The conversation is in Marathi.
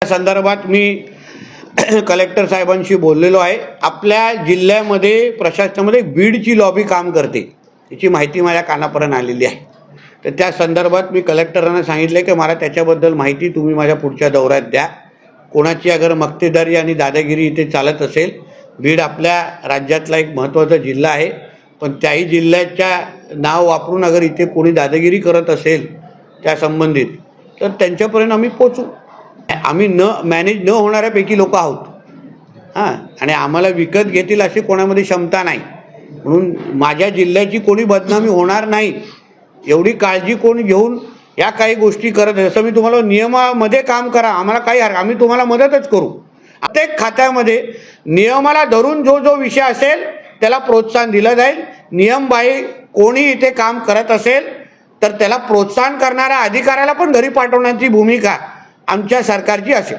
संदर्भात मी कलेक्टर साहेबांशी बोललेलो आहे। आपल्या जिल्ह्यामध्ये प्रशासनामध्ये बीडची लॉबी काम करते, याची माहिती माझ्या कानापर्यंत आलेली आहे। तर त्या संदर्भात मी कलेक्टरांना सांगितले की मला त्याच्याबद्दल माहिती तुम्ही माझ्या पुढच्या दौऱ्यात द्या। कोणाची अगर मक्तेदारी आणि दादागिरी इथे चालत असेल, बीड आपल्या राज्यातला एक महत्त्वाचा जिल्हा आहे, पण त्याही जिल्ह्याच्या नाव वापरून अगर इथे कोणी दादागिरी करत असेल त्या संबंधित, तर त्यांच्यापर्यंत आम्ही पोचू। आम्ही मॅनेज न होणाऱ्यापैकी लोक आहोत हां, आणि आम्हाला विकत घेतील अशी कोणामध्ये क्षमता नाही, म्हणून माझ्या जिल्ह्याची कोणी बदनामी होणार नाही एवढी काळजी कोण घेऊन या काही गोष्टी करत। जसं मी तुम्हाला नियमामध्ये काम करा, आम्हाला काही आम्ही तुम्हाला मदतच करू। प्रत्येक खात्यामध्ये नियमाला धरून जो जो विषय असेल त्याला प्रोत्साहन दिलं जाईल। नियमबाह्य कोणी इथे काम करत असेल तर त्याला प्रोत्साहन करणाऱ्या अधिकाऱ्याला पण घरी पाठवण्याची भूमिका आमच्या सरकारची असेल।